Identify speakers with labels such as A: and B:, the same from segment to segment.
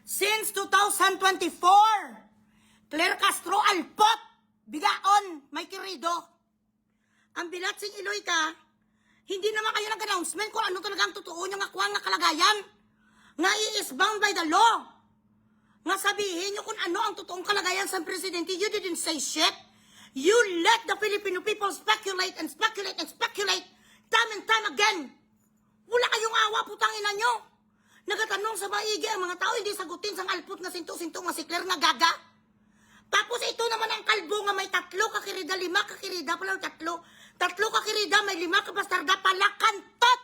A: Since 2024, Claire Castro Alpot, bigaon, may kirido. Ang bilatsing Iloy ka, hindi naman kayo nag-announcement kung ano talagang totoo nyo nga kuwang nga kalagayan. Nga is bound by the law. Nga sabihin nyo kung ano ang totoong kalagayan sa presidente. You didn't say shit. You let the Filipino people speculate and speculate and speculate time and time again. Wala kayong awa, putang ina nyo. Nagatanong sa maigi ang mga tao, hindi sagutin sang alput nga sinto-sinto nga si Claire nga gaga. Tapos ito naman ang kalbo nga may 3 kakirida, 5 kakirida, pala 3 kakirida, may 5 kabastarda, pala kantot.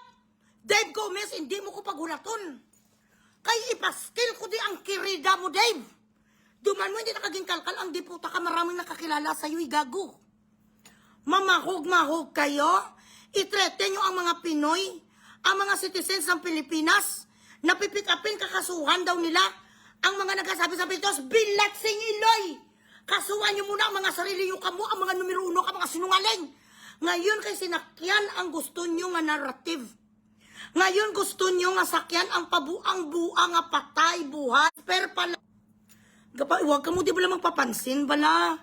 A: Dave Gomez, hindi mo ko paghulaton. Kay ipaskil ko di ang kirida mo, Dave. Duman mo, hindi nakaging kalkal ang diputa ka, maraming nakakilala sa'yo, igago. Mamahog-mahog kayo, itrete nyo ang mga Pinoy, ang mga citizens ng Pilipinas, napipikapin kakasuhan daw nila, ang mga nagsasabi sa Pilipinas, bilatsing Iloy. Kasuhan nyo muna ang mga sarili nyo kamo, ang mga numero 1 ka, mga sinungaling. Ngayon kay sinakyan ang gusto nyo nga narrative. Ngayon gusto nyo nga sakyan ang pabuang-buang nga patay, buhay. Pero pala, huwag ka mo di bala magpapansin, bala.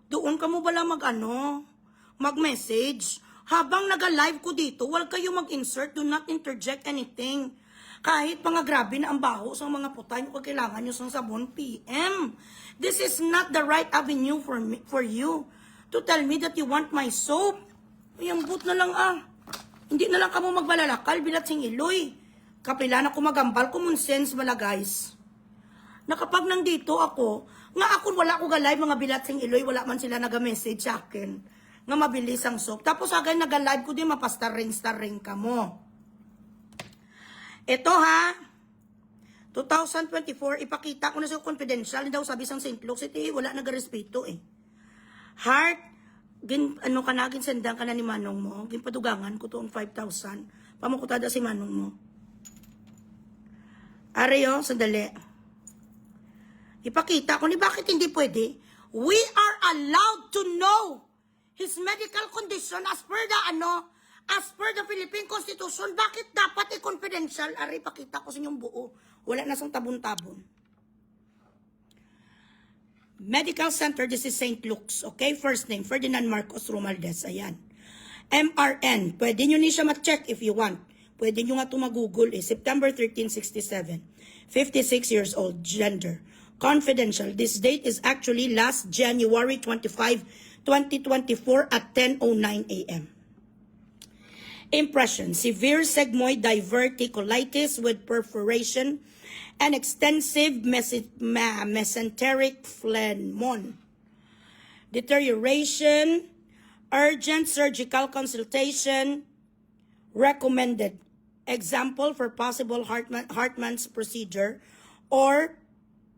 A: Doon ka mo bala mag-message. Habang nag-live ko dito, huwag kayo mag-insert, do not interject anything. Kahit mga grabe na ang baho sa mga putay nyo, kailangan nyo sa sabon PM. This is not the right avenue for you to tell me that you want my soap. Ayambot na lang Hindi na lang ka mo magbalalakal, bilatsing Iloy. Kapila na ko magambal, common sense bala guys. Na kapag nandito ako, nga ako wala ko ga-live mga bilatsing Iloy, wala man sila nag-message sa akin. Nga mabilis ang soap. Tapos agad nag-live ko din, mapastar-ring ka mo. Ito 2024, ipakita ko na sa confidential, daw sabi sang St. Luke City, wala nag-respeto Heart, ano ka na, ginsendang ka na ni Manong mo, ginpadugangan ko to ang 5,000, pamukutada si Manong mo. Areyo, sandali. Ipakita ko ni bakit hindi pwede. We are allowed to know his medical condition as per the Philippine Constitution. Bakit dapat i-confidential? Ari, pakita ko sa inyong buo. Wala na sang tabon-tabon. Medical Center, this is St. Luke's. Okay, first name, Ferdinand Marcos Romualdez. Ayan. MRN, pwede nyo ni siya ma-check if you want. Pwede nyo nga ito mag-google September 13, 67. 56 years old, gender. Confidential. This date is actually last January 25, 2024 at 10:09 a.m. Impression, severe sigmoid diverticulitis with perforation and extensive mesenteric phlegmon. Deterioration, urgent surgical consultation recommended. Example for possible Hartmann's procedure or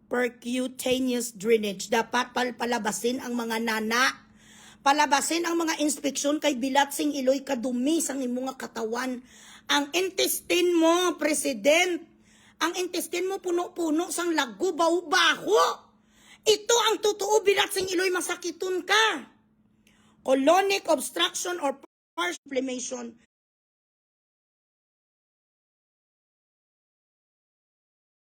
A: percutaneous drainage. Dapat palabasin ang mga nana. Palabasin ang mga inspeksyon kay bilatsing Iloy kadumi sang imong katawan. Ang intestine mo, President, ang intestine mo puno-puno sang lagu, baho-baho. Ito ang totoo, bilatsing Iloy, masakiton ka. Colonic obstruction or partial inflammation